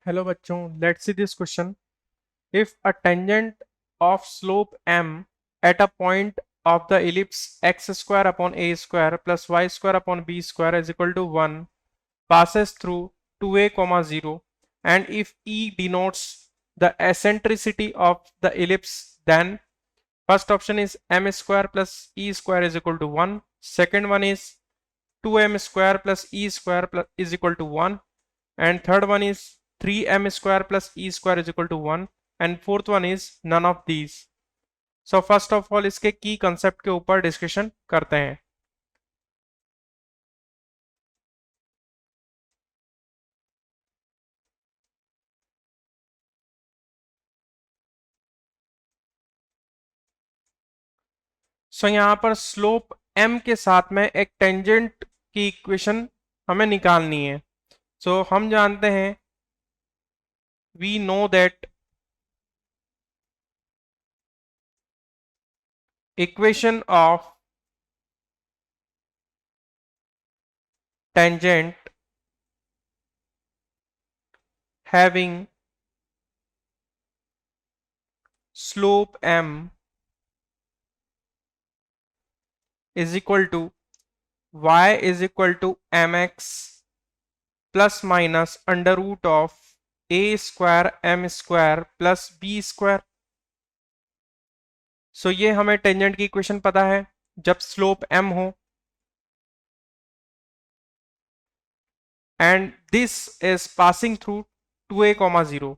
Hello बच्चों, let's see this question. If a tangent of slope m at a point of the ellipse x square upon a square plus y square upon b square is equal to 1 passes through 2a comma 0, and if e denotes the eccentricity of the ellipse, then first option is m square plus e square is equal to 1, second one is 2m square plus e square plus is equal to 1, and third one is 3m square plus e square is equal to 1, and fourth one is none of these. So first of all इसके की concept के ऊपर discussion करते हैं. सो यहाँ पर slope m के साथ में एक टेंजेंट की इक्वेशन हमें निकालनी है. सो हम जानते हैं, we know that equation of tangent having slope m is equal to y is equal to mx plus minus under root of a square m square plus b square. सो ये हमें tangent की equation पता है. जब slope m हो and this is passing through 2a comma 0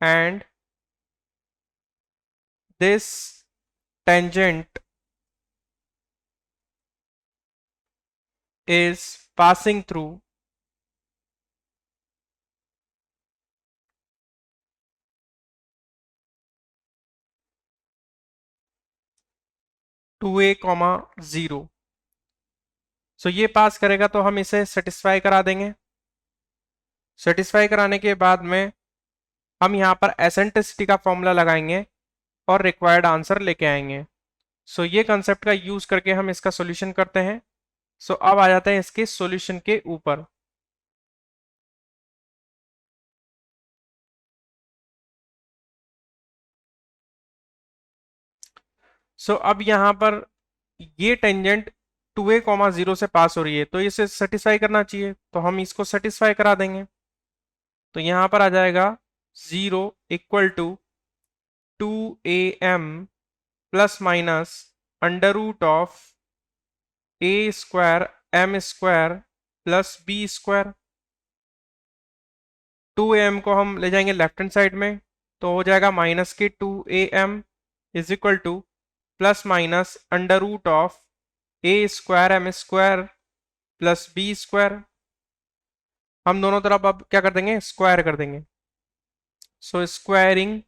and this tangent is passing through 2a comma 0. सो ये पास करेगा तो हम इसे सेटिस्फाई करा देंगे. सेटिस्फाई कराने के बाद में हम यहाँ पर एसेंट्रिसिटी का फॉर्मूला लगाएंगे और रिक्वायर्ड आंसर लेके आएंगे. सो ये कंसेप्ट का यूज करके हम इसका सॉल्यूशन करते हैं. सो अब आ जाते हैं इसके सॉल्यूशन के ऊपर. सो अब यहाँ पर ये टेंजेंट 2a कॉमा 0 से पास हो रही है तो इसे सेटिस्फाई करना चाहिए, तो हम इसको सेटिस्फाई करा देंगे. तो यहाँ पर आ जाएगा 0 equal to 2am plus minus under root of a square m square plus b square. 2am को हम ले जाएंगे लेफ्ट हैंड साइड में तो हो जाएगा माइनस के 2am is equal to plus minus under root of a square m square plus b square. हम दोनों तरफ अब क्या कर देंगे, स्क्वायर कर देंगे. सो स्क्वायरिंग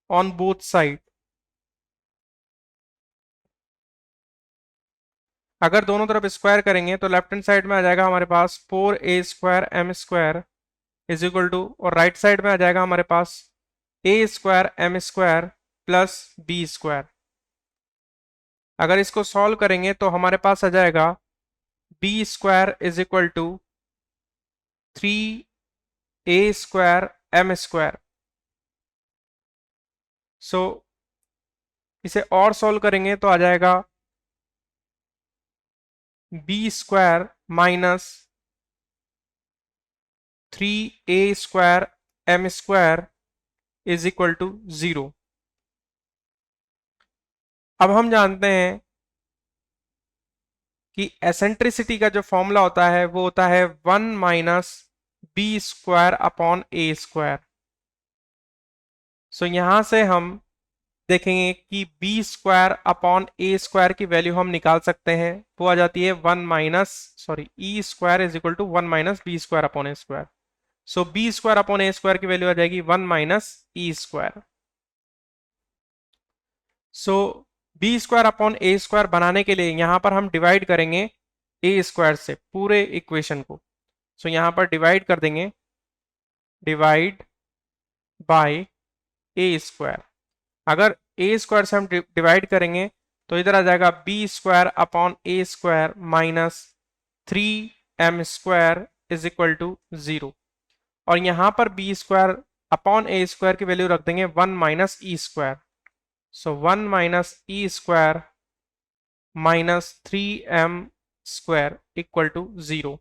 ऑन बोथ साइड. अगर दोनों तरफ स्क्वायर करेंगे तो लेफ्ट हैंड साइड में आ जाएगा हमारे पास 4a square m square is equal to, और राइट साइड में आ जाएगा हमारे पास a square m square plus b square. अगर इसको सॉल्व करेंगे तो हमारे पास आ जाएगा b square is equal to 3a square m square. So इसे और सॉल्व करेंगे तो आ जाएगा b square minus 3a square m square is equal to 0. अब हम जानते हैं कि एसेंट्रिसिटी का जो फॉर्मूला होता है वो होता है 1 माइनस बी स्क्वायर अपॉन ए स्क्वायर. सो यहां से हम देखेंगे कि बी स्क्वायर अपॉन ए स्क्वायर की वैल्यू हम निकाल सकते हैं. वो आ जाती है 1 minus E square is equal to 1 minus b square upon A square. So b square upon A square की वैल्यू आ जाएगी 1 माइनस ई square. So b square upon ए स्क्वायर बनाने के लिए यहां पर हम डिवाइड करेंगे ए स्क्वायर से पूरे इक्वेशन को. सो यहां पर डिवाइड कर देंगे, डिवाइड बाय ए स्क्वायर. अगर ए स्क्वायर से हम डिवाइड करेंगे तो इधर आ जाएगा B square upon A square minus 3m square is equal to 0 और यहां पर बी स्क्वायर अपॉन ए स्क्वायर की वैल्यू रख देंगे 1 minus E square. So 1 minus E square minus 3m square equal to 0।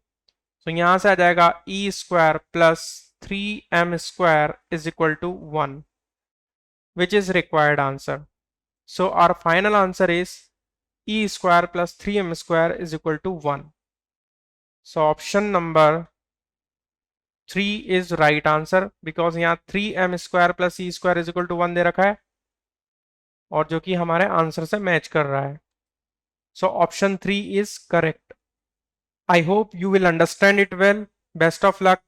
तो यहां से आ जाएगा E square plus 3m square is equal to 1 which is required answer. So our final answer is e square plus 3m square is equal to 1. So option number 3 is right answer because यहाँ 3m square plus e square is equal to 1 दे रखा है और जो कि हमारे answer से match कर रहा है। So option 3 is correct. I hope you will understand it well. Best of luck.